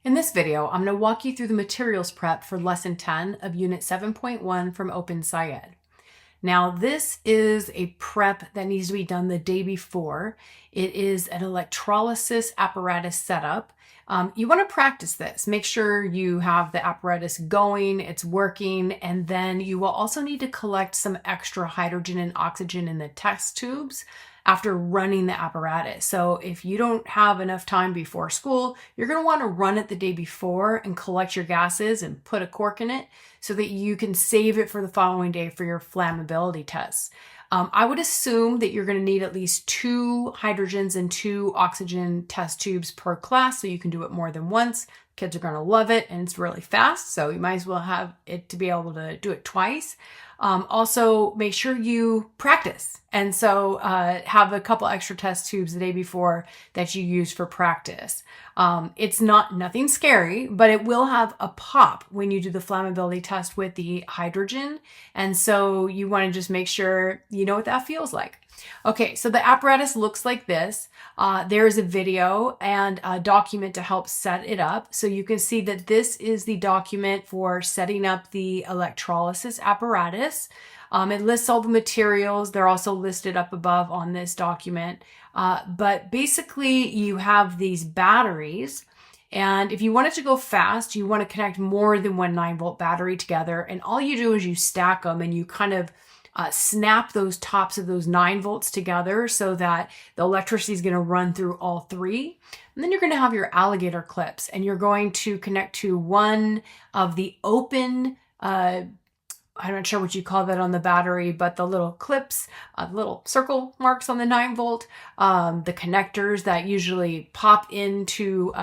In this video, I'm going to walk you through the materials prep for Lesson 10 of Unit 7.1 from Open SciEd. Now, this is a prep that needs to be done the day before. It is an electrolysis apparatus setup. You want to practice this. Make sure you have the apparatus going, it's working, and then you will also need to collect some extra hydrogen and oxygen in the test tubes after running the apparatus. So if you don't have enough time before school, you're going to want to run it the day before and collect your gases and put a cork in it so that you can save it for the following day for your flammability tests. I would assume that you're going to need at least 2 hydrogens and 2 oxygen test tubes per class, so you can do it more than once. Kids are going to love it, and it's really fast, so you might as well have it to be able to do it twice. Also, make sure you practice. And so have a couple extra test tubes the day before that you use for practice. It's nothing scary, but it will have a pop when you do the flammability test with the hydrogen. And so you want to just make sure you know what that feels like. Okay, so the apparatus looks like this. There is a video and a document to help set it up. So you can see that this is the document for setting up the electrolysis apparatus. It lists all the materials. They're also listed up above on this document. But basically, you have these batteries. And if you want it to go fast, you want to connect more than one 9-volt battery together. And all you do is you stack them and you kind of snap those tops of those 9 volts together so that the electricity is going to run through all 3. And then you're going to have your alligator clips, and you're going to connect to one of the open, I'm not sure what you call that on the battery, but the little clips, little circle marks on the 9-volt, the connectors that usually pop into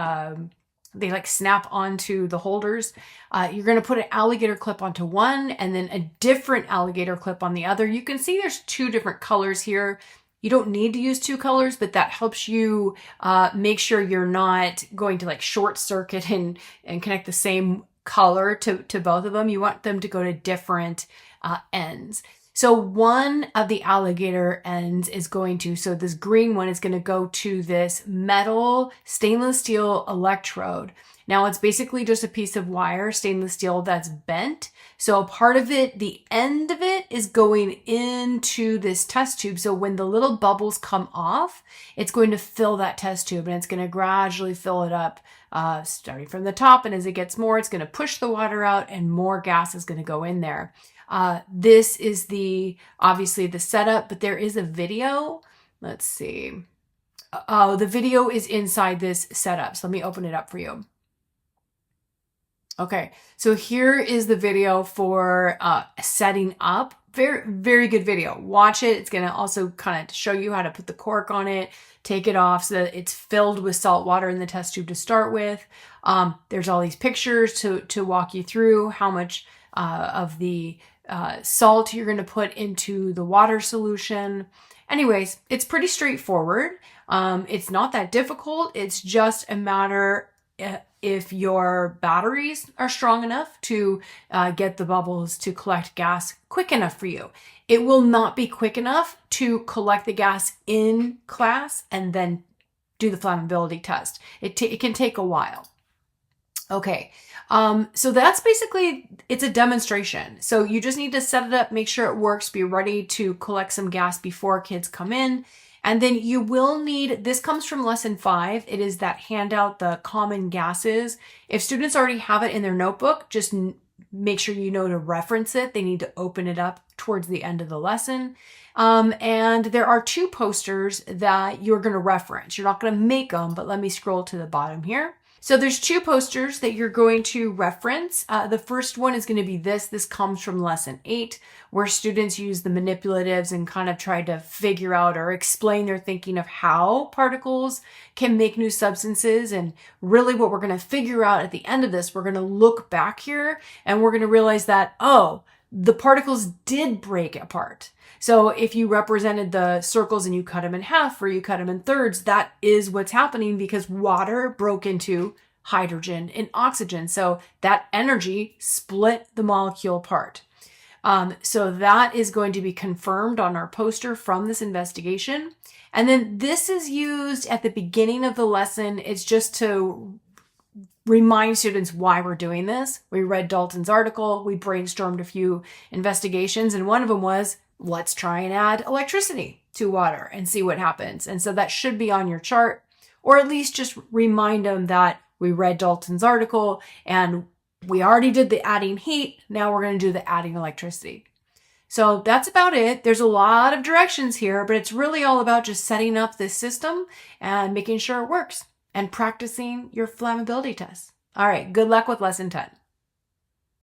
they like snap onto the holders. You're going to put an alligator clip onto one and then a different alligator clip on the other. You can see there's 2 different colors here. You don't need to use 2 colors, but that helps you make sure you're not going to like short circuit and connect the same color to both of them. You want them to go to different ends. So one of the alligator ends is going to, so this green one is going to go to this metal stainless steel electrode. Now it's basically just a piece of wire, stainless steel, that's bent. So part of it, the end of it is going into this test tube. So when the little bubbles come off, it's going to fill that test tube, and it's going to gradually fill it up, starting from the top. And as it gets more, it's going to push the water out and more gas is going to go in there. This is obviously the setup, but there is a video. Let's see. Oh, the video is inside this setup. So let me open it up for you. Okay, so here is the video for setting up. Very, very good video. Watch it. It's going to also kind of show you how to put the cork on it, take it off so that it's filled with salt water in the test tube to start with. There's all these pictures to walk you through how much of the salt you're going to put into the water solution. Anyways, it's pretty straightforward. It's not that difficult. It's just a matter if your batteries are strong enough to get the bubbles to collect gas quick enough for you. It will not be quick enough to collect the gas in class and then do the flammability test. It can take a while. Okay, so that's basically, it's a demonstration. So you just need to set it up, make sure it works, be ready to collect some gas before kids come in. And then you will need, this comes from lesson 5. It is that handout, the common gases. If students already have it in their notebook, just make sure you know to reference it. They need to open it up towards the end of the lesson. And there are 2 posters that you're going to reference. You're not going to make them, but let me scroll to the bottom here. So there's 2 posters that you're going to reference. The first one is going to be this. This comes from lesson 8, where students use the manipulatives and kind of try to figure out or explain their thinking of how particles can make new substances. And really what we're going to figure out at the end of this, we're going to look back here and we're going to realize that, oh, the particles did break apart. So if you represented the circles and you cut them in half or you cut them in thirds, that is what's happening because water broke into hydrogen and oxygen. So that energy split the molecule apart. So that is going to be confirmed on our poster from this investigation. And then this is used at the beginning of the lesson. It's just to remind students why we're doing this. We read Dalton's article, we brainstormed a few investigations, and one of them was, let's try and add electricity to water and see what happens. And so that should be on your chart, or at least just remind them that we read Dalton's article and we already did the adding heat. Now we're going to do the adding electricity. So that's about it. There's a lot of directions here, but it's really all about just setting up this system and making sure it works and practicing your flammability tests. All right, good luck with lesson 10.